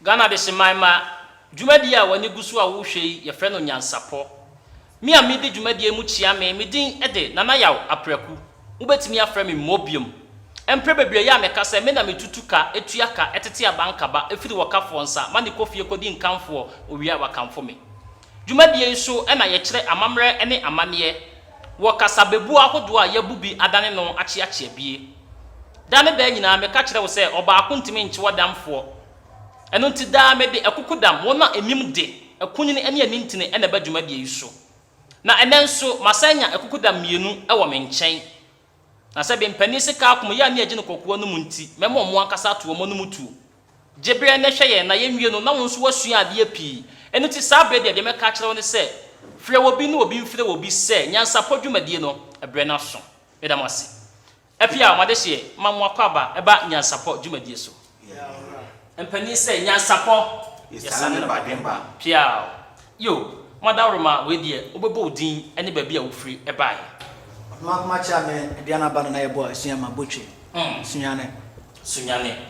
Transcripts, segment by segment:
Ghana de Shemaima, Jumadia, when you go to a wushy, your friend on NYANSAPO. Me and me did Jumadia Kyeame, me ding Ede, Nanayao, Apreku, Ubet me a frame in Mobium. And probably Yameka say, Mena me tutuka, Etiaka, Etetia Bankaba, if you walk up for Sa, Mani Coffee couldn't come for, or we are come for me. Jumadia so, and I yet amamre any amanie. Wakasabebu ahodwa yabubi adane no achiachi bie. Dame be nyina me ka kire wo se oba akontimi nche wadamfo. Eno nti da me de akukudam wona enim de akunyini ene anintine ene ba dwuma die yiso. Na enenso masanya akukudam mienu e wo me nchen. Na se be mpani sika akom ya ne agine kokoa no munti memo mo ankasa to mo no mutu. Jebre ne hweye na yenwie no na wonso wasua ade api. Eno ti sabre de me ka kire wo ne se Free will be no be free will be said, NYANSAPO Jumadie no, a brenason. Edamasi. Epia, Madeshi, Mamma Quaba, about NYANSAPO Jumadie so. And Penny say, NYANSAPO, yes, I never remember. Pia, you, Madaruma, with ye, Obo Dean, any baby will free a buy. Mamma Chairman, Diana Banana boy, Siama Butchi, Sunyane,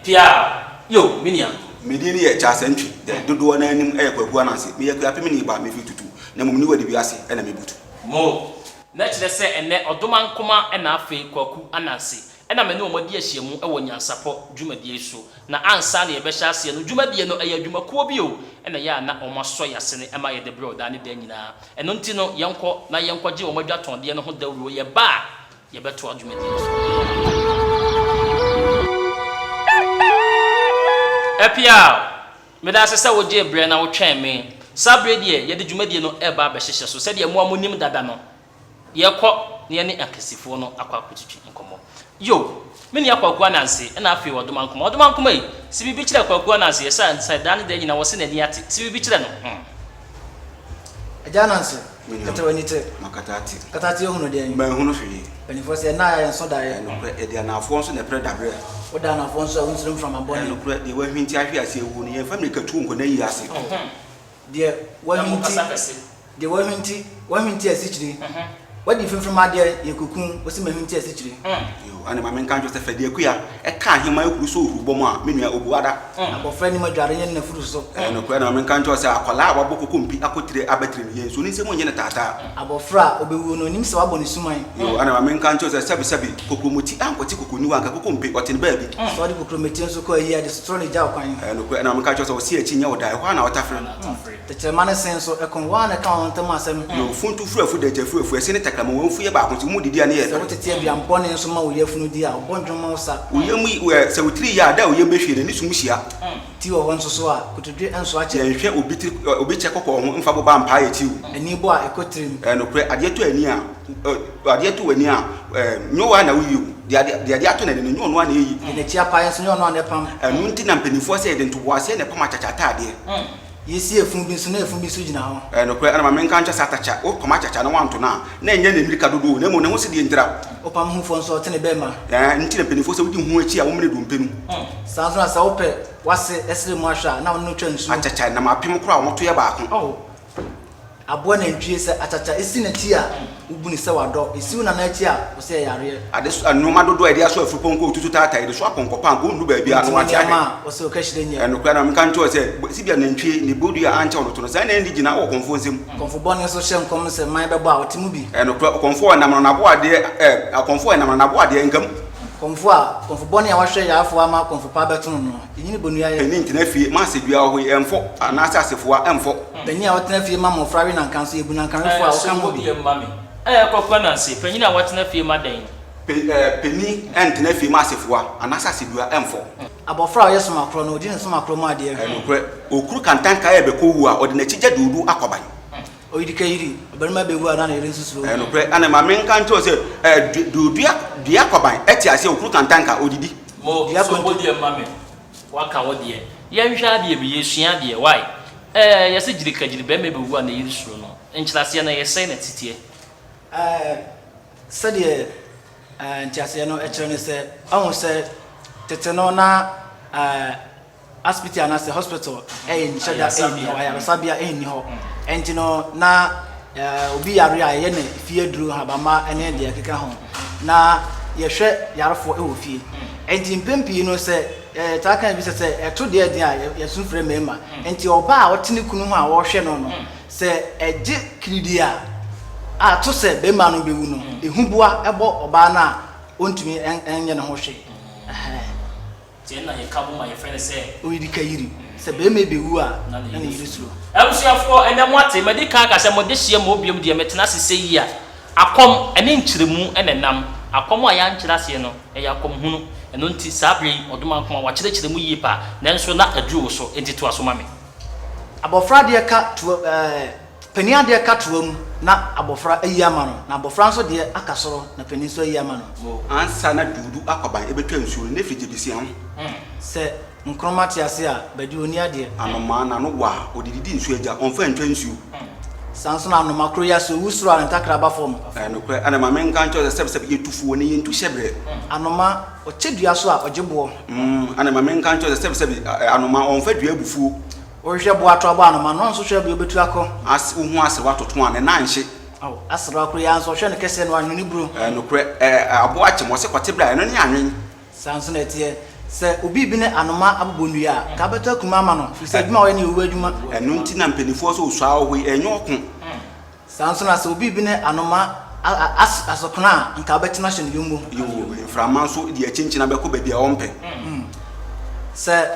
Pia, you, Miniam. Medini at Asante, the Dudu and Ananse, me a clapping about me 52. Namu niwe dibiase ena mebutu mo na kire se ene Odomankoma ena afi Kweku Ananse ena me ne omodi ahiemu e wo NYANSAPO dwumadie so na ansa na ye be hya ase no dwumadie no eya dwumakuo bi o ena ya na omaso yase ne ema ye de bro da ne da nyina eno nti no yenko na yenko je omadwa tonde no ho dawuro ye ba ye beto dwumadie so epia me da sesa wo je bre na wo twen me Sabre die ye de dwumadie no eba abehyehe so se de mo amonim dada no ye kɔ ne ne akasifo no akwa akotitwi nkomo yo me ne akwa Ananse na afi Odomankoma yi si bibi kire akwa Ananse ye sa dan de nyina wo se na ni ate si bibi kire no Ananse katawanyite katati yo hunu de ma hunu hwe benifo se na ya nso da ye no e de na afo nso na pre dabre o da na afo nso unsirim from abon no pre de wa hwinti ahwe ase ewu no ye family katu nko na yi ase de wa hwinti asichiri what if from my dear Yakukun was in my hint yesterday? And my main country was a Fediaquia, a car him my Crusoe, Boma, Minia Obuada, about friendly Madarian and Fruso, and a queer American country was a collab of Bokumpi, I could abattery, so in some way tata. About Fra, Obu, no so abonisumai. And my main country was a Sabi, Kokumuti, and Kotiku, and Kakumpi, what in baby. So the Kukumetin so called here, the strong Jaukan, and the American country was here, Chino, die 1 hour different. The German sense of a con one account, Thomasem, no phone to free for the Jeffrey for a senator, won't fear about Mudi Diane. So what it is, I'm born in some more, we have no dear, Bonjomosa. We were so 3 years there, we may feel in this Musia. Tio once so could do and swatch and share Obichako on Fabo Vampire too. A new boy, a cotton, and a dear to a near, a dear to a near, no one know you. The idea to no one in the chair pies, no one upon a mountain and penny for said into was in a pomachata. You see a Fumbis from Misuji now, and a main country Satacha, or Comacha, no one to now. Nay, Nicadu, no one was the intra. Upon whom for so ten bema, and until a penny for so who a woman do pin. Sounds like open, what's it, Esli Marsha, now no chance. At a China, my pim crown to your back. Oh, a born and trees at a is in a tear. Ubunisawa dog is soon an idea, or say, I just no matter do idea so if you go to Tata, the swap on Copan, go to baby, and what I was so catch in and the Cranham country said, Sibian and Tree, the body answer to the sign ended in our confuse him. Conform social comments and my about Timubi, and conform and I'm on a board there, a conform and I'm on a board income. Conform Bonnie, I was sure you have for my conform Pabaton. You need an internet, massive, you are we and for an assassin for and for. Then you are nephew, Mamma, Frying and Council, Bunan can come with your mammy. Ananse, Penina, what's nephew, Madame? Penny and nephew, massive one, and assassin you are M4. About Friars, my chrono, didn't some chroma, dear, and Oku can thank I ever cool or the nature do Aquabai. Oh, you can, but maybe we are not in this room. And my main country said, do the Aquabai, Etia, say, Oku can thank her, Odidi. More, dear mammy. What can what dear? Young shall be a Shian, dear, why? Yes, it's the baby who won the English room, and Chlasiana is saying it. Said and Tiasiano actually said, I won't say Tetanona hospital as a hospital, and Sabia in ho, and you know, now be a real fear drew Habama and India kick home. Now, you share Yarfo fee, and in Pimpy, you know, said taka bi se to de dia yesu frɛ mema enti oba a wotene kunu ho a wo hwɛ no no se eje kridi a to se be ma no bewu no ehubua ebo oba na ontumi enye ne ho hwe tie na ye kabo ma ye frɛ se o yidi kayiri se be me bewu a na ne yiri suro abusuafo ene mo ate medika ka se mo de hye mo obiom de metena sese yi a akom ene nkyiremu ene nam akom a ya nkyirase no ya akom hunu eno nti sabre Odomankoma wa kyerɛkyerɛ mu yipa nanso na aduo so enti to aso mame abofra de ka to pania de ka to mu na abofra ayi ama no na abofra nso de akasoro na pani so ayi ama no ansa na dudu akoban ebetwa nsuo ne frije bisi ho se nkroma te ase a badi oni ade anoma na no wa odididi nsuo agya onfa ntwa nsuo sanso na anoma kro ya so wusuro an takra ba fom no kre ana ma menka ncho se yetufuo ne yentu hyebre anoma o chedua so a ogebo ana ma menka ncho se anoma onfa dua bufuo o hwe bo ato abo anoma no nso hwe bo betu akọ as uhu ase watoto an na nhye asra kro ya nso hwe ne kese no anwini bro no kre abo ache mo se kwate bra no ne anwen sanso na tie se obi bi ne anoma abobonu ya ka beta kuma ama no fise adwuma we ne owu adwuma eno nti na mpanifo so osu awo enyo okun sanso na se obi bi ne anoma asokona nka betina hye ne yombo yo inframa so di achinchina be ko baabi a wompe se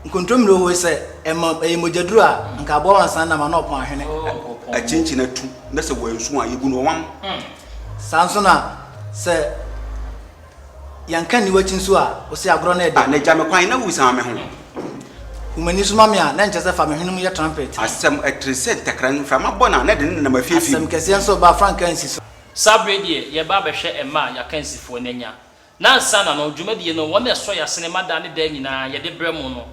nkontromro ho se emojaduru a nka bo wansan na ma na opon ahwene achinchina tu na se wansu a yebu no wam sanso na se yanka ni wachin so a o se agro na ede na jame kwan na wusa me ho humani so mame a na nchese fa me hwenum ye trumpet asem etreset takran frama bona na de na mafiefi asem kese so ba frankansi so sabre die ye ba behwe ema ya kansifo nanya na nsa na no dwumadie no wona eso ya sinema da ne da nyina ye de bremu no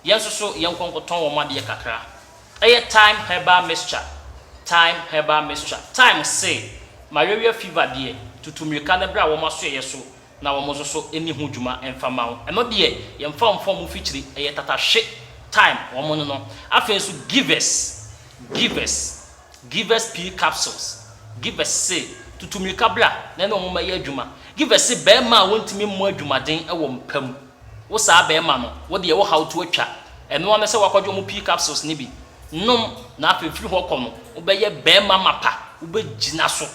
yenso so yenkonkoton wo made ye kakra eye time herbal mixture time say malaria fever die tutumika na bra wo maso ye so na wo mo so eni hu dwuma emfama wo eno de ye mfam mu feature eye tatahwe time wo mo no afen so givers p capsules givers say tutumika bra na no mo ma ye adwuma givers say be ma wontimi mo adwumaden e wo mpam wo sa be ma no wo de wo how to atwa eno na se wakwadwo mo p capsules ni bi nom na afefiri ho kɔ no wo be ye be ma mapa wo be gina so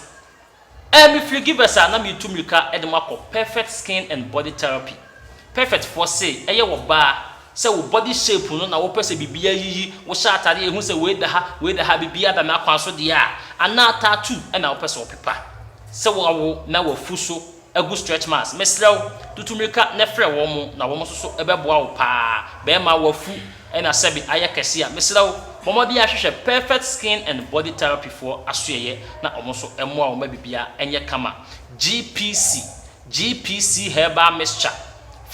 me free givers na me tumika edemako perfect skin and body therapy perfect for say eye wo ba say wo body shape no na wo pese bibia yiyi wo sha atare ehu say we da ha bibia da na kwanso de a ana tattoo na wo pese wo pepa say wo na wo fuso agu stretch marks mesrew tutumika na frɛ wo mo na wo mo so ebeboa wo pa be ma wo fu na sebi aye kese a mesrew momodi ahwehwe perfect skin and body therapy for asoye na omoso emo a omabibia enye kama GPC herbal mixture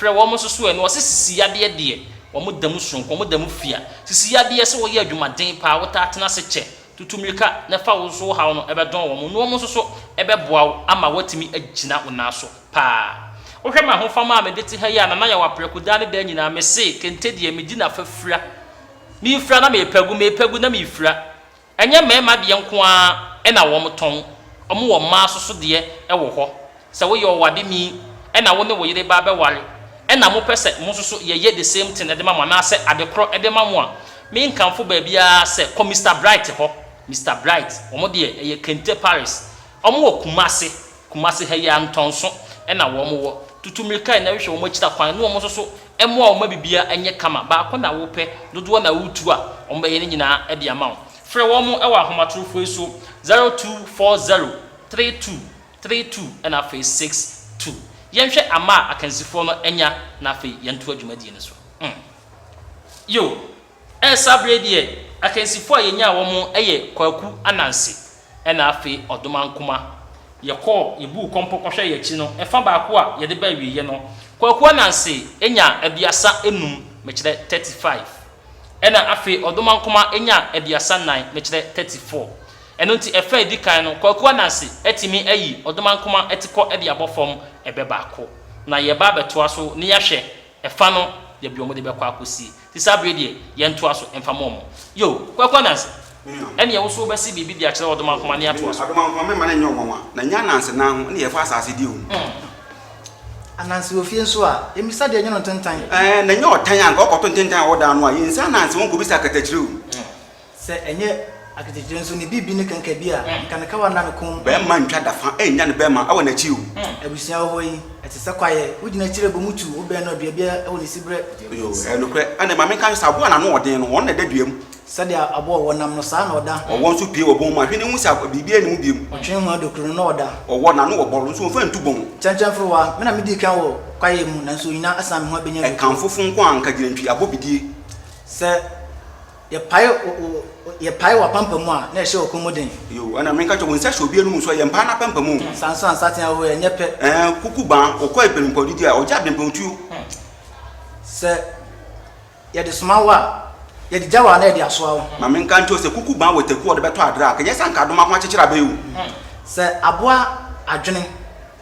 frɛ wo mo so eno sisi yade de wo mo damu sonko wo mo damu fia sisi yade se wo ye adwumaden pa wo ta atena se che tutumika na fa wo so ha no ebedon wo mo no mo so ebeboa wo ama watimi agina wo na so pa wo hwɛ ma ho fama me deti ha ya na ya waprekuda ne da nyina me se kente de me gina fafura mi fra na me pegu na mi fra enye mema de nko a na wo mton omo wo ma so de e wo ho se wo ye owade mi na wo ne wo yire ba be ware na mo pese mo so ye the same thing e de ma mo na se adekro e de ma mo a mi nkanfo ba bia se ko Mr Bright ho Mr Bright omo de ye Kente Paris omo wo kumase ha ya ntonso na wo mo wo tutumika na hwe wo mo chita kwan no mo so emo a wo mabibia enye kama ba ko na wo pe dodo na wutu a wo mba ye ne nyina e de ama wo frɛ wo mo e wa ahomatrofo eso 02403232 na fe 62 yenhwe ama akansifo no enya na fe yentu adwumadie ne so yo sabre die akansifo a yenya wo mo eye Kweku Ananse na fe Odomankoma yekɔ yebu kompo kɔhwɛ yechi no efa ba ko a yede ba wiye no Kweku Ananse enya aduasa enum mekire 35 ena afi Odomankoma enya aduasa 9 mekire 34 eno nti efa edikan no Kweku Ananse etimi ayi Odomankoma etikɔ ede abɔfom ebe ba ko na ye ba betoa so ne yahwɛ efa no ye bi omo de bekɔ akosi ti sabre de ye ntoa so emfa mom yo Kweku Ananse ene ye wo so besi bibi de akyere Odomankoma ne atoa so Odomankoma me ma na nyo nwanwa na nya Ananse na ho ne ye fa asase di o Ananse ofie so a emisa de nyono tentan na nyo tan an ko to tentan wo da no a yinsa Ananse won ko bisa katachiru se enye akitejire nso ni bibi ne kanka bi a kanka wa na me kom be ma ntwa dafa enya ne be ma awo na chiu abusia ho yi etese kwaye ugina chire bo mutu wo be no bia awo ne sibre yo no kre ane ma me kan sa bo na no odin no won na daduam sade abo wo nam no sa na oda o won so pie wo bon ma hwe ne hu sa bibia ne mu biem otwen ho adokro no oda o wo na no wo boro so fa ntu bon chanchan frowa me na me di kan wo kwaye mu na nso yina asam ho benya e kan fofun kwa anka girantwi abobidie se ye pai wa pampa mu a na ehye okomoden yo ana me ka cho won sa shobi enu so ye mpa na pampa mu sanso ansate ho ye nyepe kuku ban o ko ebenu podidi a o ja bempa otu se ye de smawa ye de jawa na ye de aso ma me ka ncho se kuku ban weteku o de beto adra ka ye san ka do ma kwa chechira ba yu se aboa adwene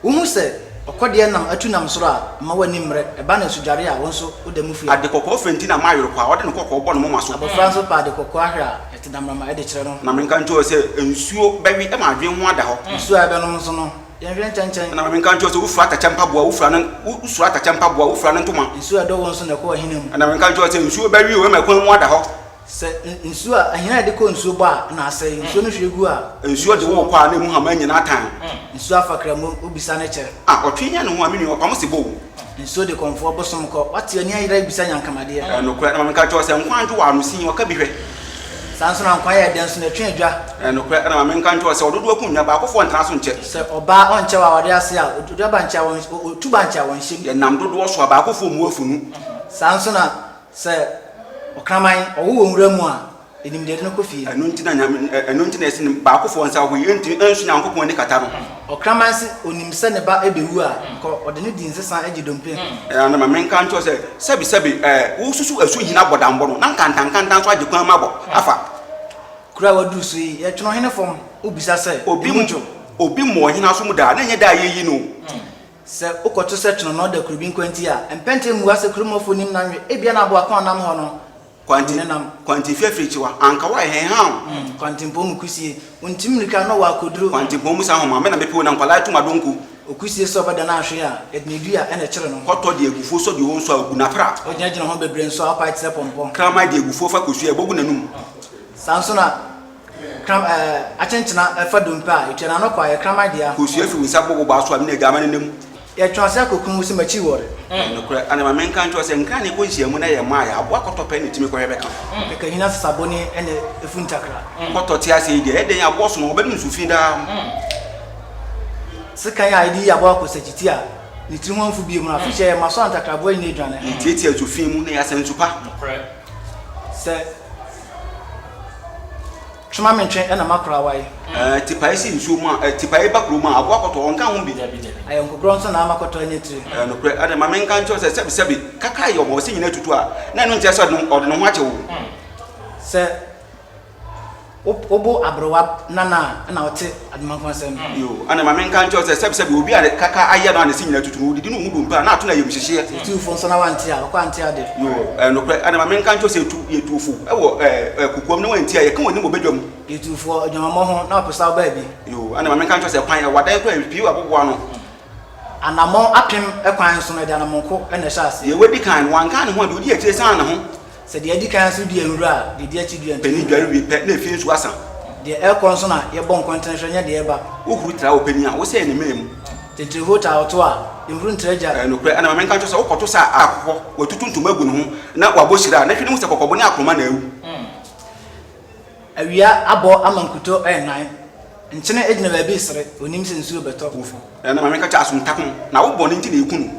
wo hu se okode nam atu nam soro a ma wani mre e ba na sujare a wonso odamu fi ade kokko fenti na ma yoro kwa o de no kokko bo no ma so abo franso pa de kokko ahra ete damrama e de kire no na me ka ncho se ensuo bawi e ma adwen ho ada ho nsuo a be no so no ye hwe chanchan na me ka ncho se wo fura ta champa boa wo fura na wo sura ta champa boa wo fura na ntoma nsuo a do wonso na ko ahina mu na me ka ncho se ensuo bawi o ma kwan mu ada ho se nsuo a ahina de ko nsuo ba na asai nsuo no hwegu a ensuo de wo kwa na mu ha ma nyina atan nsuo afakra mu obisa na kye otwenya no ho amini o pam se bo nsuo de konfo bosom ko wate ani ayira bisa nyankamade no kra na me ka ncho se nkwanju wa no sin o ka bi hwe sanso na nkwa ya denso na twen adwa no kra na me ka ncho se ododo akunnya ba akofo ntana so nche se oba onche wa wade ase a ododo ba nche won otuba nche won hye ye nam dodo so ba akofo mu afunu sanso na se okraman owo nwura mu a enim de no kofi enu ntina esin ba akofo nsa ho ye nti ensu nya nkokon ni kata no okraman se onim se ne ba ebewu a ko ode ne di nsesa agi dompe na ma men kan to se sebi wo susu asu hina bodambo no na nkantan so agi kwan mabo afa kura wadu so yi ye twono hene fom obisa se obi mo hina so mu da na nye da yeyi no se ukoto se twono no da kurubin kwanti a empente mu ase kurumofo nim nanwe ebia na abo akon nam ho no kwanti fefrichiwa anka wa he ha kwanti mpom kusie untimrika no wa koduro kwanti mpom sa ho ma me na mepe na nkwala tuma donku okusie so bada na ahwe a ednedu a ene kire no koto de egufo so de wonso agu na pra ogina ho bebre nso apa tse pompom krama de egufo fa kosu ebogu nanum sanso na kram achenchina fa dompa etwana no kwa ye krama dia kosu afi wisa bogo ba so am na gama nanum ye twase kokun wusi machi wore no kra ana ma men kan to se nkan ne ko hia mu na ye ma ya abo akoto pe ne timi ko hebe kan ka hina saboni ene efuntakra koto ti ase ide eden ya bo so no obedum su fi da sika ya idi ya bo akosachiti a ni tiri ho afu bi mu na fi che ma so antakra bo ni dwane iti azu fi mu na ya sensupa se chuma mentwe ena makra wai tipai si nsu mu tipai bakru mu abo akoto onka ho bi ayo nkogro nso na makoto anyetire no kre ade ma men kan cho se sebi kaka yo mo se nyina tutu a na no ntia so ode no ho ache wo se obo abrowa nana na ote Odomankoma sem yo ane ma men kan cho se sebi obi a kaka aye no na se nyina tutu wo didi no hu mpa na ato na yem hyehye tu fo nso na wanti a ko anti ade yo no kre ane ma men kan cho se tu ye tufu e wo kukuom na wanti a ye kan woni mo bedwam ye tu fo odwamamo ho na opesa ba bi yo ane ma men kan cho se kwan ya wadan ko piu aboboa no anamo apem ekwan so na de anamonko ene hyase ye wedi kan wan kan ho de odi akire san na ho se de adi kan so de enwura de achi dua pani dware wi pe na efi nsu asa de ekon so na ye bon content hwenya de eba wo huru tra wo pani a wo se ne mem tete hota oto a imru ntreja no kre ana ma men kan cho se wo koto sa akọ wo tutuntum agu no ho na wabohira na hwene mu se kokobọ ne akroma na awu awia abo amankuto enan nchene ejina ba bi sere onim se nsuo beto ana ma men ka cha asuntakon na wo bọ ne nti na ekunu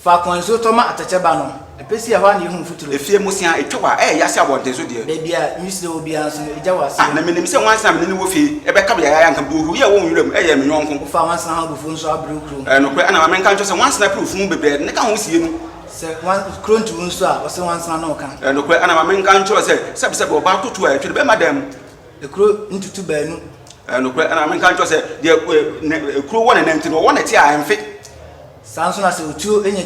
fa kwanzo to ma atache ba no epesi ahwa na ehun futuro efie musia etwa ya se abonte so de bia misle obi anso eja wase na menim se wansa menene wo fie ebe ka ya ya nkam do hu ya wo nwuram eye me nyonko fa wansa ha bufo nso abru kro no kwe ana ma men kan cho se wansa na proof mu bebre ne ka ho sie nu se wan kro ntu nso a wose wansa na oka no kwe ana ma men kan cho se sabi oba totu a twede be madam e kro ntutu baanu no kwe ana ma men kan cho se de kro wona na ntino wona ti a emfe sanso na se otuo enye